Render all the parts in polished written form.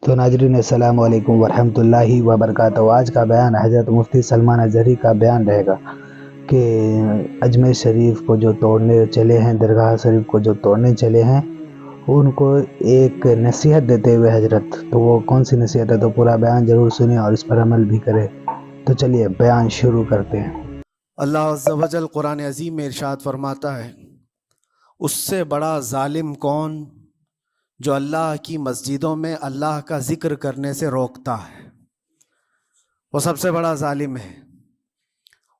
تو ناظرین السلام علیکم ورحمۃ اللہ وبرکاتہ۔ آج کا بیان حضرت مفتی سلمان اظہری کا بیان رہے گا کہ اجمیر شریف کو جو توڑنے چلے ہیں، درگاہ شریف کو جو توڑنے چلے ہیں، ان کو ایک نصیحت دیتے ہوئے حضرت، تو وہ کون سی نصیحت ہے؟ تو پورا بیان ضرور سنیں اور اس پر عمل بھی کریں۔ تو چلیے بیان شروع کرتے ہیں۔ اللہ عز و جل قرآن عظیم میں ارشاد فرماتا ہے، اس سے بڑا ظالم کون جو اللہ کی مسجدوں میں اللہ کا ذکر کرنے سے روکتا ہے، وہ سب سے بڑا ظالم ہے۔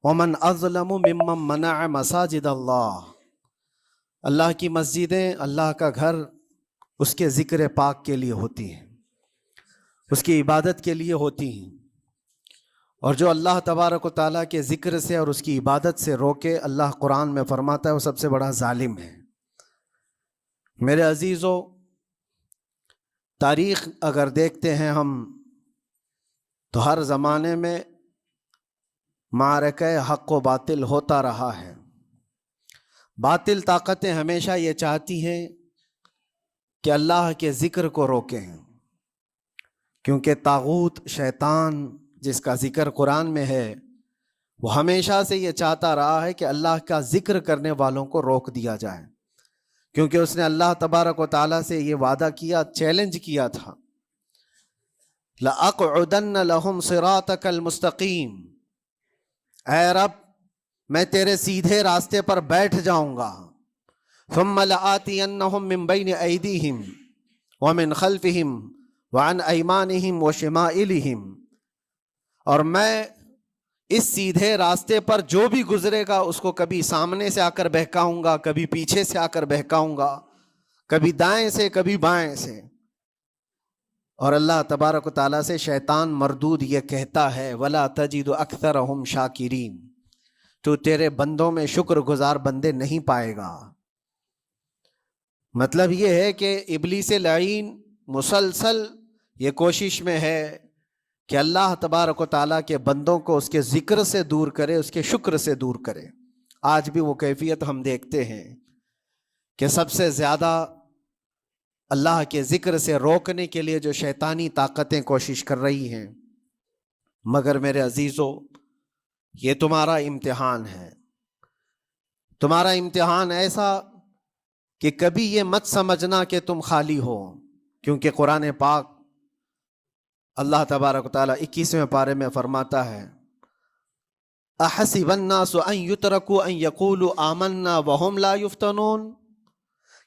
وَمَنْ أَظْلَمُ مِمَّنْ مَنَعَ مَسَاجِدَ اللَّهِ، اللہ کی مسجدیں، اللہ کا گھر اس کے ذکر پاک کے لیے ہوتی ہیں، اس کی عبادت کے لیے ہوتی ہیں، اور جو اللہ تبارک و تعالیٰ کے ذکر سے اور اس کی عبادت سے روکے، اللہ قرآن میں فرماتا ہے وہ سب سے بڑا ظالم ہے۔ میرے عزیزو، تاریخ اگر دیکھتے ہیں ہم تو ہر زمانے میں معرکہ حق و باطل ہوتا رہا ہے۔ باطل طاقتیں ہمیشہ یہ چاہتی ہیں کہ اللہ کے ذکر کو روکیں، کیونکہ طاغوت شیطان جس کا ذکر قرآن میں ہے، وہ ہمیشہ سے یہ چاہتا رہا ہے کہ اللہ کا ذکر کرنے والوں کو روک دیا جائے، کیونکہ اس نے اللہ تبارک و تعالیٰ سے یہ وعدہ کیا، چیلنج کیا تھا، لَأَقْعُدَنَّ لَهُمْ صِرَاطَكَ الْمُسْتَقِيمِ، اے رب میں تیرے سیدھے راستے پر بیٹھ جاؤں گا، ثُمَّ لَآتِيَنَّهُمْ مِنْ بَيْنِ أَيْدِيهِمْ وَمِنْ خَلْفِهِمْ وَعَنْ أَيْمَانِهِمْ وَشِمَائِلِهِمْ، اور میں اس سیدھے راستے پر جو بھی گزرے گا اس کو کبھی سامنے سے آ کر بہکاؤں گا، کبھی پیچھے سے آ کر بہکاؤں گا، کبھی دائیں سے کبھی بائیں سے۔ اور اللہ تبارک و تعالیٰ سے شیطان مردود یہ کہتا ہے، وَلَا تَجِدُ أَكْثَرَهُمْ شَاكِرِينَ، تو تیرے بندوں میں شکر گزار بندے نہیں پائے گا۔ مطلب یہ ہے کہ ابلیس لعین مسلسل یہ کوشش میں ہے کہ اللہ تبارک و تعالیٰ کے بندوں کو اس کے ذکر سے دور کرے، اس کے شکر سے دور کرے۔ آج بھی وہ کیفیت ہم دیکھتے ہیں کہ سب سے زیادہ اللہ کے ذکر سے روکنے کے لیے جو شیطانی طاقتیں کوشش کر رہی ہیں، مگر میرے عزیزو، یہ تمہارا امتحان ہے، تمہارا امتحان ایسا کہ کبھی یہ مت سمجھنا کہ تم خالی ہو، کیونکہ قرآن پاک اللہ تبارک و تعالیٰ 21ویں پارے میں فرماتا ہے، اَحَسِبَ النَّاسُ أَن يُتْرَكُوا أَن يَقُولُوا آمَنَّا وَهُمْ لَا يُفْتَنُونَ،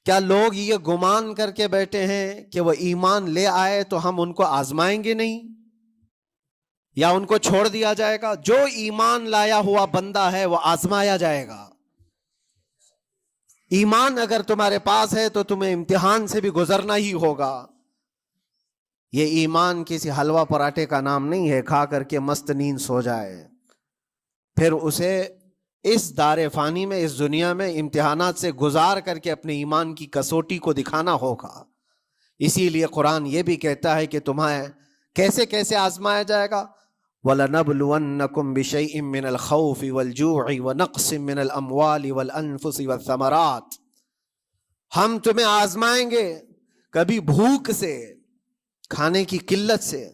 کیا لوگ یہ گمان کر کے بیٹھے ہیں کہ وہ ایمان لے آئے تو ہم ان کو آزمائیں گے نہیں، یا ان کو چھوڑ دیا جائے گا؟ جو ایمان لایا ہوا بندہ ہے وہ آزمایا جائے گا۔ ایمان اگر تمہارے پاس ہے تو تمہیں امتحان سے بھی گزرنا ہی ہوگا۔ یہ ایمان کسی حلوہ پراٹھے کا نام نہیں ہے، کھا کر کے مست نیند سو جائے، پھر اسے اس دار فانی میں، اس دنیا میں امتحانات سے گزار کر کے اپنے ایمان کی کسوٹی کو دکھانا ہوگا۔ اسی لیے قرآن یہ بھی کہتا ہے کہ تمہیں کیسے کیسے آزمایا جائے گا، وَلَنَبْلُوَنَّكُمْ بِشَيْءٍ مِّنَ الْخَوْفِ وَالْجُوعِ وَنَقْصٍ مِّنَ الْأَمْوَالِ وَالْأَنفُسِ وَالثَّمَرَاتِ، ہم تمہیں آزمائیں گے کبھی بھوک سے، کھانے کی قلت سے،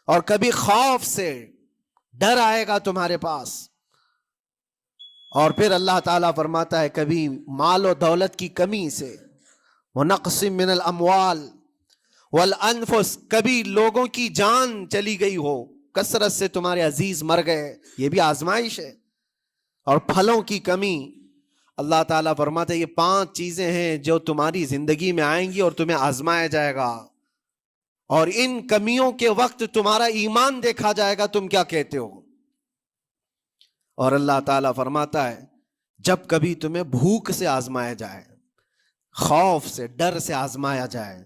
اور کبھی خوف سے، ڈر آئے گا تمہارے پاس، اور پھر اللہ تعالیٰ فرماتا ہے کبھی مال و دولت کی کمی سے، وَنَقْصٍ مِّنَ الْأَمْوَالِ وَالْأَنفُسِ، کبھی لوگوں کی جان چلی گئی ہو، کثرت سے تمہارے عزیز مر گئے، یہ بھی آزمائش ہے، اور پھلوں کی کمی۔ اللہ تعالیٰ فرماتے ہیں یہ 5 چیزیں ہیں جو تمہاری زندگی میں آئیں گی اور تمہیں آزمایا جائے گا، اور ان کمیوں کے وقت تمہارا ایمان دیکھا جائے گا، تم کیا کہتے ہو۔ اور اللہ تعالیٰ فرماتا ہے جب کبھی تمہیں بھوک سے آزمایا جائے، خوف سے، ڈر سے آزمایا جائے،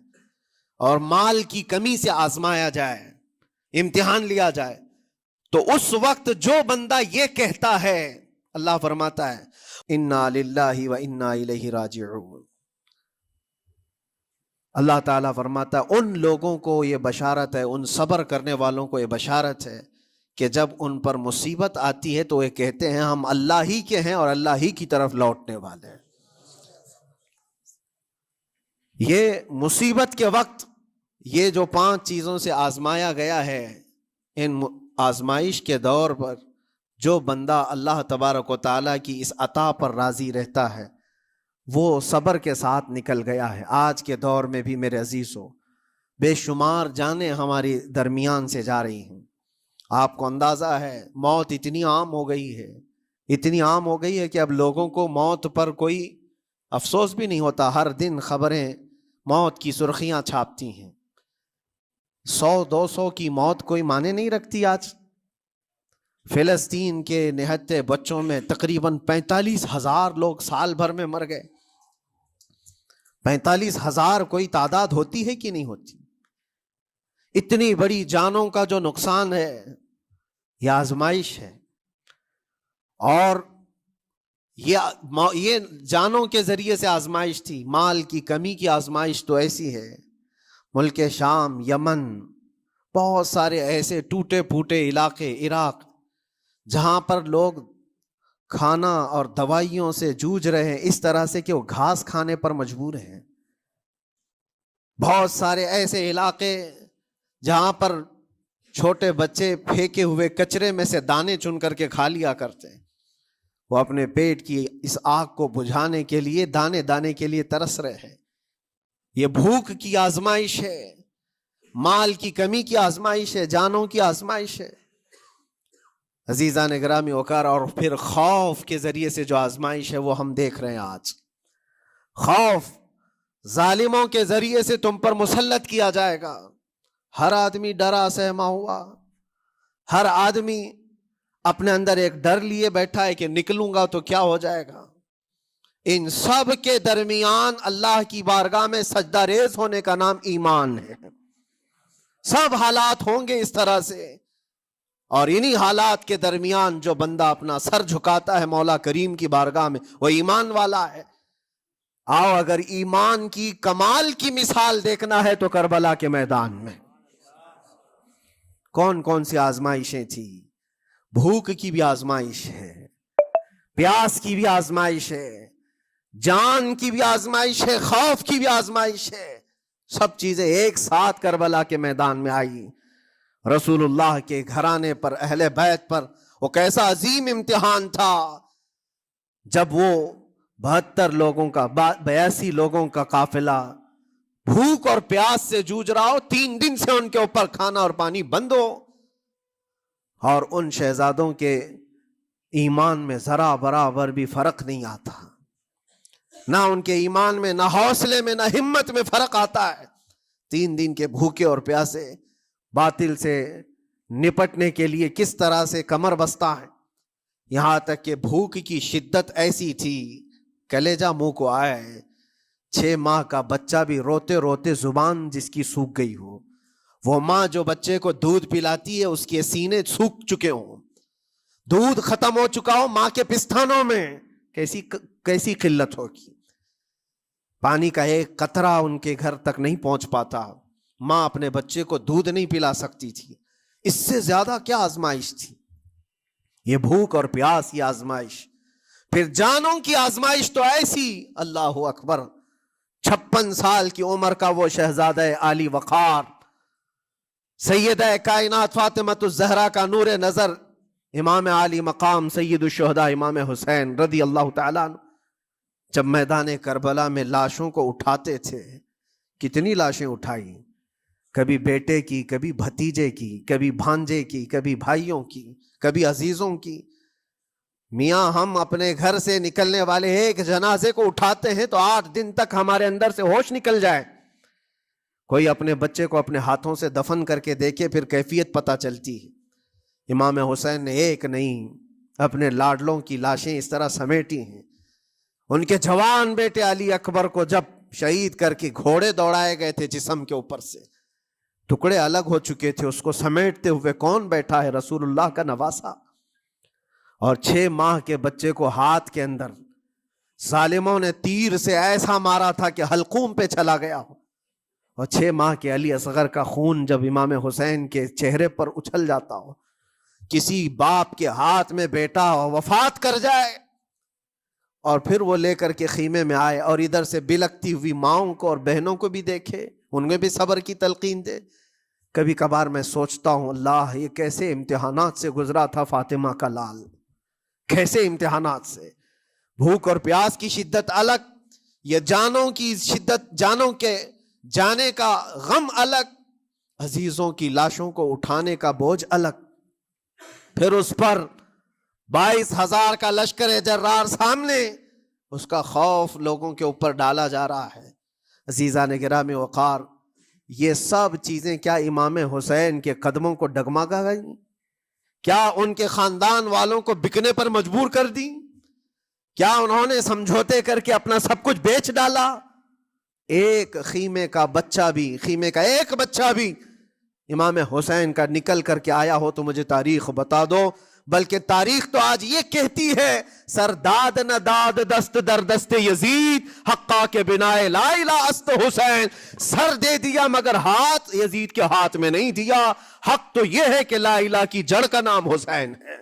اور مال کی کمی سے آزمایا جائے، امتحان لیا جائے، تو اس وقت جو بندہ یہ کہتا ہے، اللہ فرماتا ہے اِنَّا لِلَّهِ وَإِنَّا إِلَيْهِ رَاجِعُونَ، اللہ تعالیٰ فرماتا ہے ان لوگوں کو یہ بشارت ہے، ان صبر کرنے والوں کو یہ بشارت ہے کہ جب ان پر مصیبت آتی ہے تو یہ کہتے ہیں ہم اللہ ہی کے ہیں اور اللہ ہی کی طرف لوٹنے والے ہیں۔ یہ مصیبت کے وقت یہ جو 5 چیزوں سے آزمایا گیا ہے، ان آزمائش کے دور پر جو بندہ اللہ تبارک و تعالیٰ کی اس عطا پر راضی رہتا ہے وہ صبر کے ساتھ نکل گیا ہے۔ آج کے دور میں بھی میرے عزیزو بے شمار جانیں ہماری درمیان سے جا رہی ہیں۔ آپ کو اندازہ ہے موت اتنی عام ہو گئی ہے، اتنی عام ہو گئی ہے کہ اب لوگوں کو موت پر کوئی افسوس بھی نہیں ہوتا۔ ہر دن خبریں موت کی سرخیاں چھاپتی ہیں۔ 100-200 کی موت کوئی معنی نہیں رکھتی آج۔ فلسطین کے نہتے بچوں میں تقریباً 45,000 لوگ سال بھر میں مر گئے۔ 45,000 کوئی تعداد ہوتی ہے کہ نہیں ہوتی؟ اتنی بڑی جانوں کا جو نقصان ہے یہ آزمائش ہے، اور یہ جانوں کے ذریعے سے آزمائش تھی۔ مال کی کمی کی آزمائش تو ایسی ہے، ملک شام، یمن، بہت سارے ایسے ٹوٹے پھوٹے علاقے، عراق، جہاں پر لوگ کھانا اور دوائیوں سے جوجھ رہے ہیں اس طرح سے کہ وہ گھاس کھانے پر مجبور ہیں۔ بہت سارے ایسے علاقے جہاں پر چھوٹے بچے پھینکے ہوئے کچرے میں سے دانے چن کر کے کھا لیا کرتے ہیں۔ وہ اپنے پیٹ کی اس آگ کو بجھانے کے لیے دانے دانے کے لیے ترس رہے ہیں۔ یہ بھوک کی آزمائش ہے، مال کی کمی کی آزمائش ہے، جانوں کی آزمائش ہے۔ عزیزان گرامی وقار، اور پھر خوف کے ذریعے سے جو آزمائش ہے وہ ہم دیکھ رہے ہیں آج۔ خوف ظالموں کے ذریعے سے تم پر مسلط کیا جائے گا۔ ہر آدمی ڈرا سہما ہوا، ہر آدمی اپنے اندر ایک ڈر لیے بیٹھا ہے کہ نکلوں گا تو کیا ہو جائے گا۔ ان سب کے درمیان اللہ کی بارگاہ میں سجدہ ریز ہونے کا نام ایمان ہے۔ سب حالات ہوں گے اس طرح سے، اور انہی حالات کے درمیان جو بندہ اپنا سر جھکاتا ہے مولا کریم کی بارگاہ میں وہ ایمان والا ہے۔ آؤ اگر ایمان کی کمال کی مثال دیکھنا ہے تو کربلا کے میدان میں کون کون سی آزمائشیں تھی۔ بھوک کی بھی آزمائش ہے، پیاس کی بھی آزمائش ہے، جان کی بھی آزمائش ہے، خوف کی بھی آزمائش ہے۔ سب چیزیں ایک ساتھ کربلا کے میدان میں آئی۔ رسول اللہ کے گھرانے پر، اہل بیت پر وہ کیسا عظیم امتحان تھا جب وہ 72 لوگوں کا 82 لوگوں کا قافلہ بھوک اور پیاس سے جوجھ رہا ہو، 3 دن سے ان کے اوپر کھانا اور پانی بند ہو، اور ان شہزادوں کے ایمان میں ذرا برابر بھی فرق نہیں آتا۔ نہ ان کے ایمان میں، نہ حوصلے میں، نہ ہمت میں فرق آتا ہے۔ 3 دن کے بھوکے اور پیاسے باطل سے نپٹنے کے لیے کس طرح سے کمر بستہ ہے۔ یہاں تک کہ بھوک کی شدت ایسی تھی، کلیجہ منہ کو آئے، 6 ماہ کا بچہ بھی روتے روتے زبان جس کی سوکھ گئی ہو، وہ ماں جو بچے کو دودھ پلاتی ہے اس کے سینے سوکھ چکے ہوں، دودھ ختم ہو چکا ہو ماں کے پستانوں میں، کیسی قلت ہوگی۔ پانی کا ایک قطرہ ان کے گھر تک نہیں پہنچ پاتا، ماں اپنے بچے کو دودھ نہیں پلا سکتی تھی۔ اس سے زیادہ کیا آزمائش تھی؟ یہ بھوک اور پیاس، یہ آزمائش۔ پھر جانوں کی آزمائش تو ایسی، اللہ اکبر، 56 سال کی عمر کا وہ شہزادہ عالی وقار، سیدہ کائنات فاطمۃ الزہرا کا نور نظر، امام عالی مقام سید الشہداء امام حسین رضی اللہ تعالیٰ عنہ، جب میدان کربلا میں لاشوں کو اٹھاتے تھے، کتنی لاشیں اٹھائی، کبھی بیٹے کی، کبھی بھتیجے کی، کبھی بھانجے کی، کبھی بھائیوں کی، کبھی عزیزوں کی۔ میاں ہم اپنے گھر سے نکلنے والے ایک جنازے کو اٹھاتے ہیں تو 8 دن تک ہمارے اندر سے ہوش نکل جائے۔ کوئی اپنے بچے کو اپنے ہاتھوں سے دفن کر کے دیکھے، پھر کیفیت پتہ چلتی ہے۔ امام حسین نے ایک نہیں اپنے لاڈلوں کی لاشیں اس طرح سمیٹی ہیں۔ ان کے جوان بیٹے علی اکبر کو جب شہید کر کے گھوڑے دوڑائے گئے تھے جسم کے اوپر سے، ٹکڑے الگ ہو چکے تھے، اس کو سمیٹتے ہوئے کون بیٹھا ہے؟ رسول اللہ کا نواسا۔ اور 6 ماہ کے بچے کو ہاتھ کے اندر ظالموں نے تیر سے ایسا مارا تھا کہ حلقوم پہ چلا گیا ہو، اور 6 ماہ کے علی اصغر کا خون جب امام حسین کے چہرے پر اچھل جاتا ہو، کسی باپ کے ہاتھ میں بیٹا وفات کر جائے اور پھر وہ لے کر کے خیمے میں آئے اور ادھر سے بلکتی ہوئی ماؤں کو اور بہنوں کو بھی دیکھے، ان میں بھی صبر کی تلقین دے. کبھی کبھار میں سوچتا ہوں اللہ یہ کیسے امتحانات سے گزرا تھا فاطمہ کا لال, کیسے امتحانات سے, بھوک اور پیاس کی شدت الگ, یہ جانوں کی شدت, جانوں کے جانے کا غم الگ, عزیزوں کی لاشوں کو اٹھانے کا بوجھ الگ, پھر اس پر 22,000 کا لشکر جرار سامنے, اس کا خوف لوگوں کے اوپر ڈالا جا رہا ہے. عزیزان گرامی وقار, یہ سب چیزیں کیا امام حسین کے قدموں کو ڈگمگا گئیں؟ کیا ان کے خاندان والوں کو بکنے پر مجبور کر دی؟ کیا انہوں نے سمجھوتے کر کے اپنا سب کچھ بیچ ڈالا؟ ایک خیمے کا بچہ بھی, خیمے کا ایک بچہ بھی امام حسین کا نکل کر کے آیا ہو تو مجھے تاریخ بتا دو. بلکہ تاریخ تو آج یہ کہتی ہے سر داد نہ داد دست در دست یزید, حقا کے بنا لا الہ است حسین, سر دے دیا مگر ہاتھ یزید کے ہاتھ میں نہیں دیا. حق تو یہ ہے کہ لا الہ کی جڑ کا نام حسین ہے.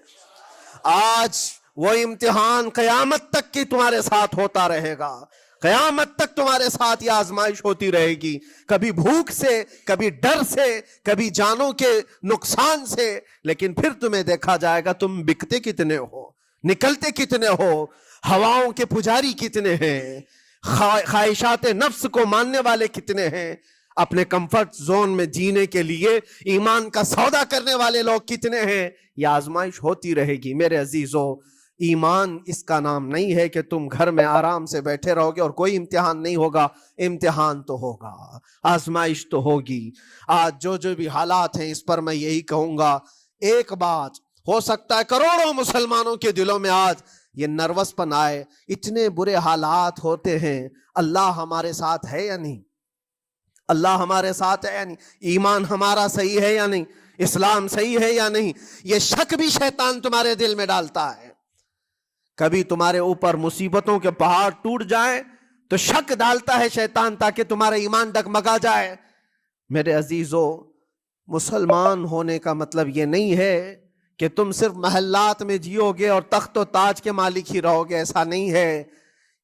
آج وہ امتحان قیامت تک کی تمہارے ساتھ ہوتا رہے گا, قیامت تک تمہارے ساتھ یہ آزمائش ہوتی رہے گی, کبھی بھوک سے, کبھی ڈر سے, کبھی جانوں کے نقصان سے, لیکن پھر تمہیں دیکھا جائے گا تم بکتے کتنے ہو, نکلتے کتنے ہو, ہواؤں کے پجاری کتنے ہیں, خواہشات نفس کو ماننے والے کتنے ہیں, اپنے کمفرٹ زون میں جینے کے لیے ایمان کا سودا کرنے والے لوگ کتنے ہیں. یہ آزمائش ہوتی رہے گی میرے عزیزو. ایمان اس کا نام نہیں ہے کہ تم گھر میں آرام سے بیٹھے رہو گے اور کوئی امتحان نہیں ہوگا. امتحان تو ہوگا, آزمائش تو ہوگی. آج جو بھی حالات ہیں اس پر میں یہی کہوں گا, ایک بات ہو سکتا ہے کروڑوں مسلمانوں کے دلوں میں آج یہ نروس پن آئے, اتنے برے حالات ہوتے ہیں, اللہ ہمارے ساتھ ہے یا نہیں, اللہ ہمارے ساتھ ہے یا نہیں, ایمان ہمارا صحیح ہے یا نہیں, اسلام صحیح ہے یا نہیں, یہ شک بھی شیطان تمہارے دل میں ڈالتا ہے. کبھی تمہارے اوپر مصیبتوں کے پہاڑ ٹوٹ جائیں تو شک ڈالتا ہے شیطان تاکہ تمہارا ایمان ڈگمگا جائے. میرے عزیزو, مسلمان ہونے کا مطلب یہ نہیں ہے کہ تم صرف محلات میں جیو گے اور تخت و تاج کے مالک ہی رہو گے, ایسا نہیں ہے.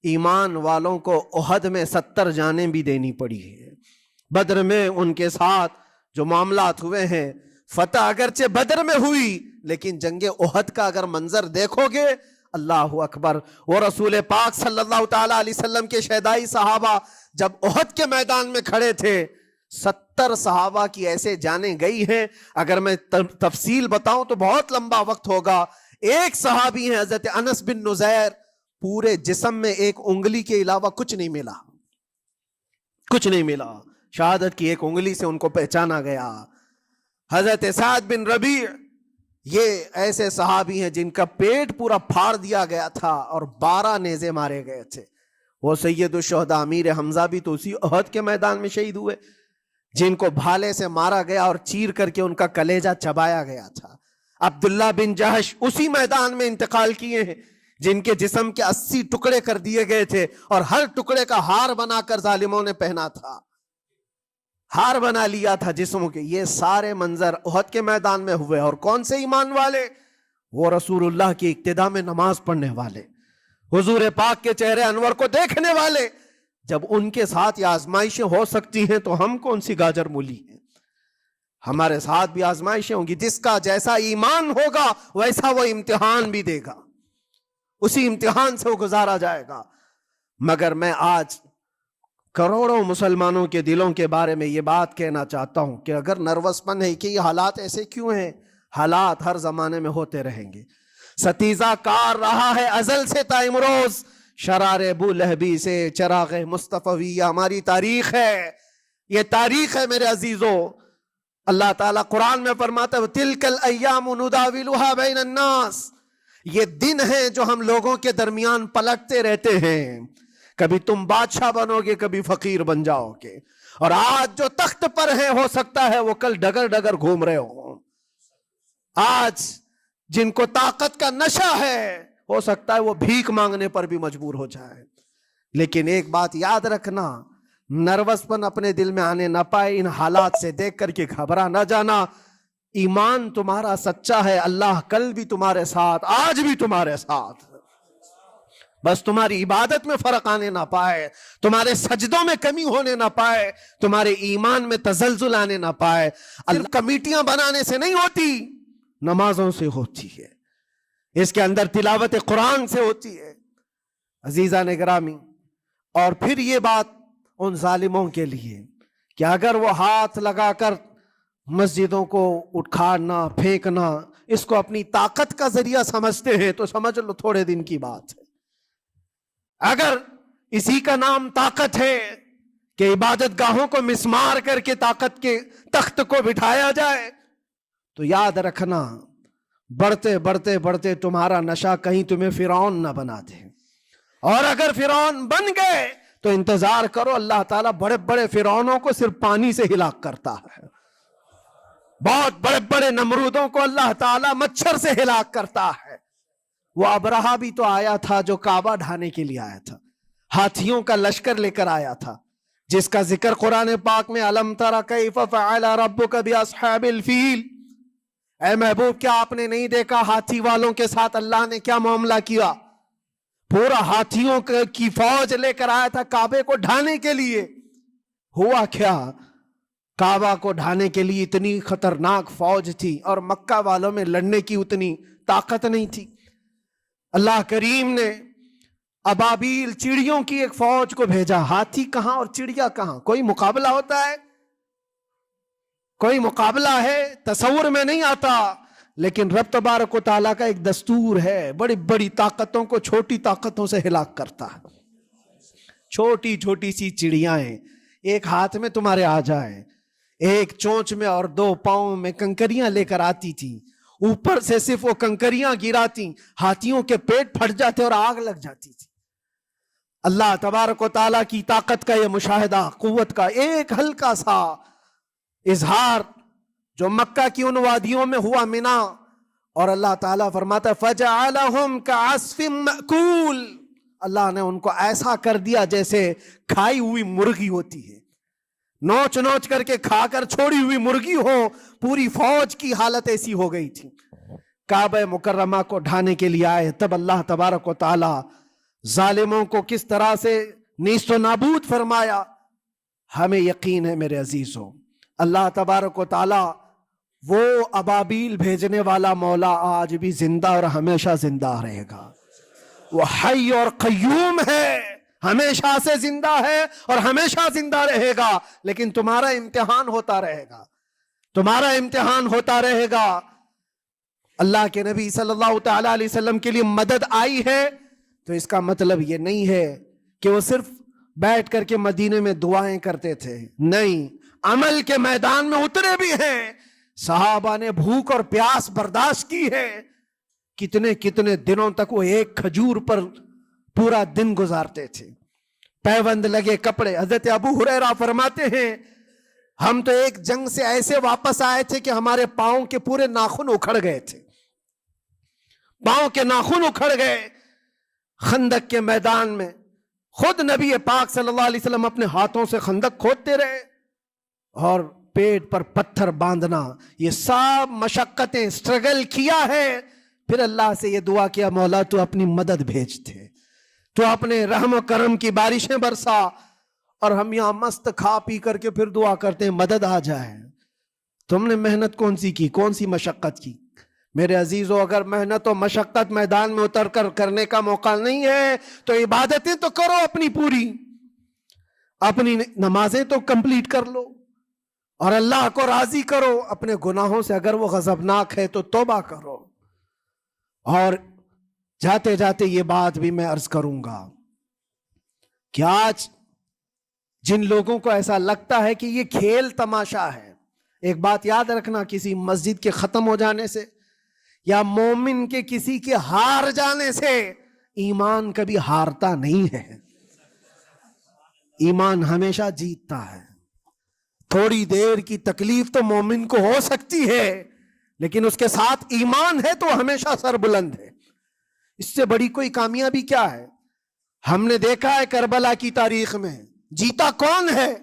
ایمان والوں کو احد میں 70 جانیں بھی دینی پڑی ہے. بدر میں ان کے ساتھ جو معاملات ہوئے ہیں, فتح اگرچہ بدر میں ہوئی لیکن جنگ احد کا اگر منظر دیکھو گے, اللہ اکبر. وہ رسول پاک صلی اللہ تعالی علیہ وسلم کے شہدائی صحابہ جب احد کے میدان میں کھڑے تھے, 70 صحابہ کی ایسے جانیں گئی ہیں, اگر میں تفصیل بتاؤں تو بہت لمبا وقت ہوگا. ایک صحابی ہیں حضرت انس بن نزیر, پورے جسم میں ایک انگلی کے علاوہ کچھ نہیں ملا, کچھ نہیں ملا, شہادت کی ایک انگلی سے ان کو پہچانا گیا. حضرت سعد بن ربیع, یہ ایسے صحابی ہیں جن کا پیٹ پورا پھاڑ دیا گیا تھا اور 12 نیزے مارے گئے تھے. وہ سید الشہداء امیر حمزہ بھی تو اسی احد کے میدان میں شہید ہوئے, جن کو بھالے سے مارا گیا اور چیر کر کے ان کا کلیجہ چبایا گیا تھا. عبداللہ بن جہش اسی میدان میں انتقال کیے ہیں, جن کے جسم کے 80 ٹکڑے کر دیے گئے تھے اور ہر ٹکڑے کا ہار بنا کر ظالموں نے پہنا تھا, ہار بنا لیا تھا جسموں کے. یہ سارے منظر احد کے میدان میں ہوئے. اور کون سے ایمان والے؟ وہ رسول اللہ کی اقتداء میں نماز پڑھنے والے, حضور پاک کے چہرے انور کو دیکھنے والے. جب ان کے ساتھ یہ آزمائشیں ہو سکتی ہیں تو ہم کون سی گاجر مولی ہیں؟ ہمارے ساتھ بھی آزمائشیں ہوں گی. جس کا جیسا ایمان ہوگا ویسا وہ امتحان بھی دے گا, اسی امتحان سے وہ گزارا جائے گا. مگر میں آج کروڑوں مسلمانوں کے دلوں کے بارے میں یہ بات کہنا چاہتا ہوں کہ اگر نروس پن ہے کہ یہ حالات ایسے کیوں ہیں, حالات ہر زمانے میں ہوتے رہیں گے. ستیزہ کار رہا ہے ازل سے تا امروز, شرار ابو لہبی سے چراغ مصطفی. ہماری تاریخ ہے, یہ تاریخ ہے میرے عزیزو. اللہ تعالیٰ قرآن میں فرماتا ہے تِلْكَ الْأَيَّامُ نُدَاوِلُهَا بَيْنَ النَّاسِ, یہ دن ہیں جو ہم لوگوں کے درمیان پلٹتے رہتے ہیں. کبھی تم بادشاہ بنو گے, کبھی فقیر بن جاؤ گے. اور آج جو تخت پر ہیں ہو سکتا ہے وہ کل ڈگر ڈگر گھوم رہے ہوں. آج جن کو طاقت کا نشہ ہے ہو سکتا ہے وہ بھیک مانگنے پر بھی مجبور ہو جائے. لیکن ایک بات یاد رکھنا, نروس پن اپنے دل میں آنے نہ پائے. ان حالات سے دیکھ کر کے گھبرا نہ جانا. ایمان تمہارا سچا ہے, اللہ کل بھی تمہارے ساتھ, آج بھی تمہارے ساتھ. بس تمہاری عبادت میں فرق آنے نہ پائے، تمہارے سجدوں میں کمی ہونے نہ پائے، تمہارے ایمان میں تزلزل آنے نہ پائے۔ اللہ کمیٹیاں بنانے سے نہیں ہوتی، نمازوں سے ہوتی ہے، اس کے اندر تلاوت قرآن سے ہوتی ہے۔ عزیزان گرامی، اور پھر یہ بات ان ظالموں کے لیے کہ اگر وہ ہاتھ لگا کر مسجدوں کو اٹھانا پھینکنا اس کو اپنی طاقت کا ذریعہ سمجھتے ہیں تو سمجھ لو تھوڑے دن کی بات ہے۔ اگر اسی کا نام طاقت ہے کہ عبادت گاہوں کو مسمار کر کے طاقت کے تخت کو بٹھایا جائے، تو یاد رکھنا بڑھتے بڑھتے بڑھتے تمہارا نشہ کہیں تمہیں فرعون نہ بنا دے، اور اگر فرعون بن گئے تو انتظار کرو، اللہ تعالیٰ بڑے بڑے فرعونوں کو صرف پانی سے ہلاک کرتا ہے، بہت بڑے بڑے نمرودوں کو اللہ تعالیٰ مچھر سے ہلاک کرتا ہے۔ وہ ابرہہ بھی تو آیا تھا جو کعبہ ڈھانے کے لیے آیا تھا، ہاتھیوں کا لشکر لے کر آیا تھا، جس کا ذکر قرآن پاک میں الم تر کیف فعل ربک باصحاب الفیل، اے محبوب کیا آپ نے نہیں دیکھا ہاتھی والوں کے ساتھ اللہ نے کیا معاملہ کیا؟ پورا ہاتھیوں کی فوج لے کر آیا تھا کعبے کو ڈھانے کے لیے، ہوا کیا؟ کعبہ کو ڈھانے کے لیے اتنی خطرناک فوج تھی اور مکہ والوں میں لڑنے کی اتنی طاقت نہیں تھی۔ اللہ کریم نے ابابیل چڑیوں کی ایک فوج کو بھیجا، ہاتھی کہاں اور چڑیا کہاں؟ کوئی مقابلہ ہوتا ہے؟ کوئی مقابلہ ہے؟ تصور میں نہیں آتا، لیکن رب تبارک و تعالیٰ کا ایک دستور ہے، بڑی بڑی طاقتوں کو چھوٹی طاقتوں سے ہلاک کرتا ہے۔ چھوٹی چھوٹی سی چڑیاں ایک ہاتھ میں تمہارے آ جائے، ایک چونچ میں اور دو پاؤں میں کنکریاں لے کر آتی تھی، اوپر سے صرف وہ کنکریاں گراتی، ہاتھیوں کے پیٹ پھٹ جاتے اور آگ لگ جاتی تھی۔ اللہ تبارک و تعالیٰ کی طاقت کا یہ مشاہدہ، قوت کا ایک ہلکا سا اظہار جو مکہ کی ان وادیوں میں ہوا منا، اور اللہ تعالیٰ فرماتا ہے فَجَعَلَهُمْ كَعَصْفٍ مَأْكُولٍ، اللہ نے ان کو ایسا کر دیا جیسے کھائی ہوئی مرغی ہوتی ہے، نوچ نوچ کر کے کھا کر چھوڑی ہوئی مرغی ہو۔ پوری فوج کی حالت ایسی ہو گئی تھی۔ کعبہ مکرمہ کو ڈھانے کے لیے آئے، تب اللہ تبارک و تعالی ظالموں کو کس طرح سے نیست و نابود فرمایا۔ ہمیں یقین ہے میرے عزیزوں، اللہ تبارک و تعالی وہ ابابیل بھیجنے والا مولا آج بھی زندہ اور ہمیشہ زندہ رہے گا۔ وہ حی اور قیوم ہے، ہمیشہ سے زندہ ہے اور ہمیشہ زندہ رہے گا، لیکن تمہارا امتحان ہوتا رہے گا، تمہارا امتحان ہوتا رہے گا۔ اللہ کے نبی صلی اللہ تعالی علیہ وسلم کے لیے مدد آئی ہے تو اس کا مطلب یہ نہیں ہے کہ وہ صرف بیٹھ کر کے مدینے میں دعائیں کرتے تھے، نہیں، عمل کے میدان میں اترے بھی ہیں۔ صحابہ نے بھوک اور پیاس برداشت کی ہے، کتنے کتنے دنوں تک وہ ایک کھجور پر پورا دن گزارتے تھے، پیوند لگے کپڑے۔ حضرت ابو ہریرہ فرماتے ہیں ہم تو ایک جنگ سے ایسے واپس آئے تھے کہ ہمارے پاؤں کے پورے ناخن اکھڑ گئے تھے، پاؤں کے ناخن اکھڑ گئے۔ خندق کے میدان میں خود نبی پاک صلی اللہ علیہ وسلم اپنے ہاتھوں سے خندق کھودتے رہے، اور پیٹ پر پتھر باندھنا، یہ سب مشقتیں، اسٹرگل کیا ہے۔ پھر اللہ سے یہ دعا کیا مولا تو اپنی مدد بھیج دے، تو اپنے رحم و کرم کی بارشیں برسا، اور ہم یہاں مست کھا پی کر کے پھر دعا کرتے ہیں مدد آ جائے۔ تم نے محنت کون سی کی، کون سی مشقت کی؟ میرے عزیزو، اگر محنت و مشقت میدان میں اتر کر کرنے کا موقع نہیں ہے تو عبادتیں تو کرو اپنی پوری، اپنی نمازیں تو کمپلیٹ کر لو اور اللہ کو راضی کرو۔ اپنے گناہوں سے اگر وہ غضبناک ہے تو توبہ کرو۔ اور جاتے جاتے یہ بات بھی میں عرض کروں گا کہ آج جن لوگوں کو ایسا لگتا ہے کہ یہ کھیل تماشا ہے، ایک بات یاد رکھنا، کسی مسجد کے ختم ہو جانے سے یا مومن کے کسی کے ہار جانے سے ایمان کبھی ہارتا نہیں ہے، ایمان ہمیشہ جیتتا ہے۔ تھوڑی دیر کی تکلیف تو مومن کو ہو سکتی ہے، لیکن اس کے ساتھ ایمان ہے تو ہمیشہ سر بلند ہے۔ اس سے بڑی کوئی کامیابی کیا ہے؟ ہم نے دیکھا ہے کربلا کی تاریخ میں جیتا کون ہے؟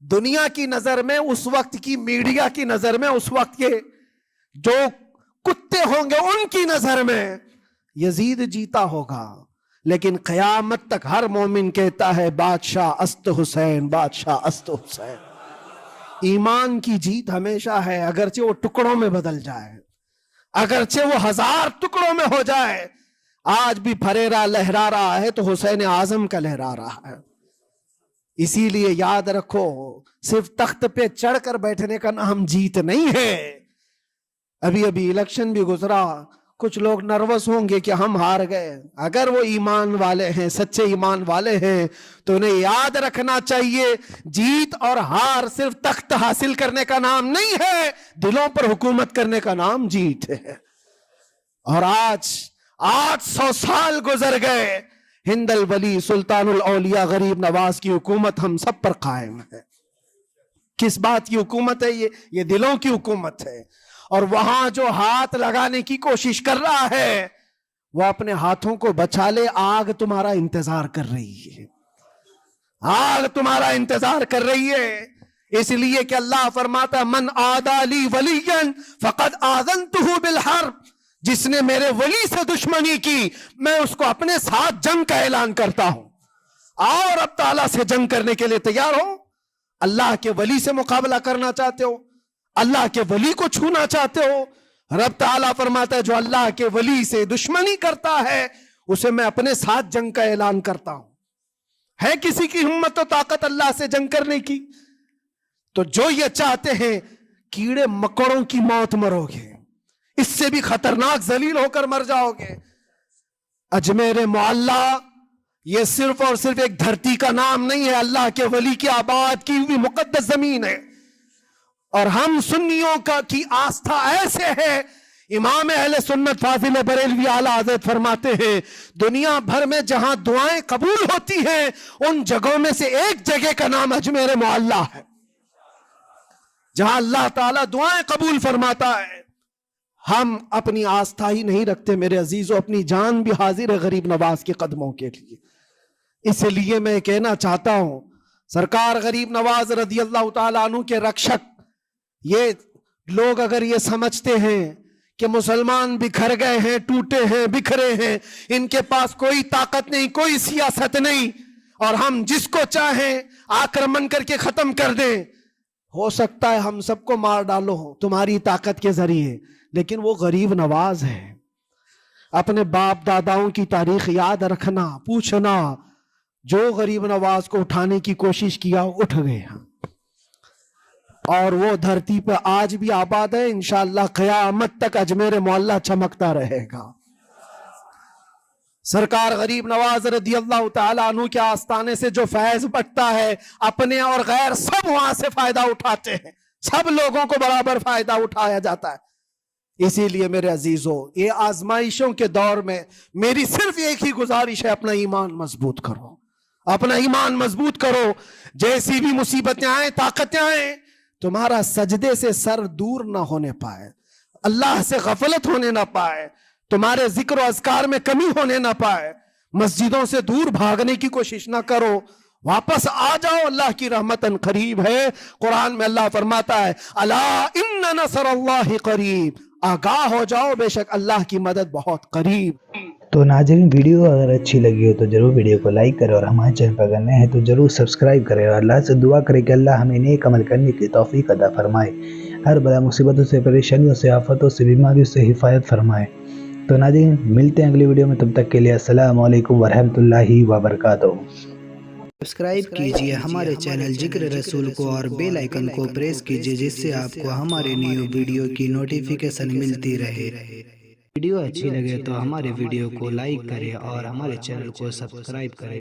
دنیا کی نظر میں، اس وقت کی میڈیا کی نظر میں، اس وقت کے جو کتے ہوں گے ان کی نظر میں یزید جیتا ہوگا، لیکن قیامت تک ہر مومن کہتا ہے بادشاہ است حسین، بادشاہ است حسین۔ ایمان کی جیت ہمیشہ ہے، اگرچہ وہ ٹکڑوں میں بدل جائے، اگرچہ وہ 1000 ٹکڑوں میں ہو جائے۔ آج بھی پھریرا لہرا رہا ہے تو حسین اعظم کا لہرا رہا ہے۔ اسی لیے یاد رکھو، صرف تخت پہ چڑھ کر بیٹھنے کا نام جیت نہیں ہے۔ ابھی الیکشن بھی گزرا، کچھ لوگ نروس ہوں گے کہ ہم ہار گئے۔ اگر وہ ایمان والے ہیں، سچے ایمان والے ہیں، تو انہیں یاد رکھنا چاہیے جیت اور ہار صرف تخت حاصل کرنے کا نام نہیں ہے، دلوں پر حکومت کرنے کا نام جیت ہے۔ اور آج 800 سال گزر گئے، ہند الولی سلطان الاولیاء غریب نواز کی حکومت ہم سب پر قائم ہے۔ کس بات کی حکومت ہے یہ دلوں کی حکومت ہے۔ اور وہاں جو ہاتھ لگانے کی کوشش کر رہا ہے وہ اپنے ہاتھوں کو بچا لے، آگ تمہارا انتظار کر رہی ہے، آگ تمہارا انتظار کر رہی ہے۔ اس لیے کہ اللہ فرماتا من عادی لی ولیا فقد آذنتہ بالحرب، جس نے میرے ولی سے دشمنی کی میں اس کو اپنے ساتھ جنگ کا اعلان کرتا ہوں۔ اور رب تعالیٰ سے جنگ کرنے کے لیے تیار ہو؟ اللہ کے ولی سے مقابلہ کرنا چاہتے ہو؟ اللہ کے ولی کو چھونا چاہتے ہو؟ رب تعالیٰ فرماتا ہے جو اللہ کے ولی سے دشمنی کرتا ہے اسے میں اپنے ساتھ جنگ کا اعلان کرتا ہوں۔ ہے کسی کی ہمت و طاقت اللہ سے جنگ کرنے کی؟ تو جو یہ چاہتے ہیں کیڑے مکڑوں کی موت مرو گے، اس سے بھی خطرناک ذلیل ہو کر مر جاؤ گے۔ اجمیر معلیٰ یہ صرف اور صرف ایک دھرتی کا نام نہیں ہے، اللہ کے ولی کی آباد کی ہوئی مقدس زمین ہے۔ اور ہم سنیوں کی آستھا ایسے ہے، امام اہل سنت فاضل بریلوی اعلیٰ حضرت فرماتے ہیں دنیا بھر میں جہاں دعائیں قبول ہوتی ہیں ان جگہوں میں سے ایک جگہ کا نام اجمیر معلیٰ ہے، جہاں اللہ تعالیٰ دعائیں قبول فرماتا ہے۔ ہم اپنی آستھا ہی نہیں رکھتے میرے عزیزوں، اپنی جان بھی حاضر ہے غریب نواز کے قدموں کے لیے۔ اس لیے میں کہنا چاہتا ہوں سرکار غریب نواز رضی اللہ تعالیٰ عنہ کے رکشک، یہ لوگ اگر یہ سمجھتے ہیں کہ مسلمان بکھر گئے ہیں، ٹوٹے ہیں، بکھرے ہیں، ان کے پاس کوئی طاقت نہیں، کوئی سیاست نہیں، اور ہم جس کو چاہیں آکرمن کر کے ختم کر دیں، ہو سکتا ہے ہم سب کو مار ڈالو تمہاری طاقت کے ذریعے، لیکن وہ غریب نواز ہے۔ اپنے باپ داداؤں کی تاریخ یاد رکھنا، پوچھنا، جو غریب نواز کو اٹھانے کی کوشش کیا اٹھ گئے، اور وہ دھرتی پہ آج بھی آباد ہے۔ انشاءاللہ قیامت تک اجمیر معلیٰ چمکتا رہے گا۔ سرکار غریب نواز رضی اللہ تعالیٰ عنہ کے آستانے سے جو فیض بٹتا ہے، اپنے اور غیر سب وہاں سے فائدہ اٹھاتے ہیں، سب لوگوں کو برابر فائدہ اٹھایا جاتا ہے۔ اسی لیے میرے عزیزوں، یہ آزمائشوں کے دور میں میری صرف ایک ہی گزارش ہے، اپنا ایمان مضبوط کرو، اپنا ایمان مضبوط کرو۔ جیسی بھی مصیبتیں آئیں، طاقتیں آئیں، تمہارا سجدے سے سر دور نہ ہونے پائے، اللہ سے غفلت ہونے نہ پائے، تمہارے ذکر و اذکار میں کمی ہونے نہ پائے، مسجدوں سے دور بھاگنے کی کوشش نہ کرو، واپس آ جاؤ، اللہ کی رحمت قریب ہے۔ قرآن میں اللہ فرماتا ہے الا ان نصر اللہ قریب، آگاہ ہو جاؤ، بے شک اللہ کی مدد بہت قریب۔ تو ناظرین، ویڈیو اگر اچھی لگی ہو تو ضرور ویڈیو کو لائک کریں، اور ہمارے چینل پر اگر نئے ہیں تو ضرور سبسکرائب کریں، اور اللہ سے دعا کریں کہ اللہ ہمیں نیک عمل کرنے کی توفیق عطا فرمائے، ہر بلا مصیبتوں سے، پریشانیوں سے، آفتوں سے، بیماریوں سے حفاظت فرمائے۔ تو ناظرین ملتے ہیں اگلی ویڈیو میں، تب تک کے لیے السلام علیکم ورحمۃ اللہ وبرکاتہ۔ سبسکرائب کیجئے ہمارے چینل ذکر رسول کو اور بیل آئیکن کو پریس کیجئے، جس سے آپ کو ہمارے نیو ویڈیو کی نوٹیفیکیشن ملتی رہے۔ ویڈیو اچھی لگے تو ہمارے ویڈیو کو لائک کریں اور ہمارے چینل کو سبسکرائب کریں۔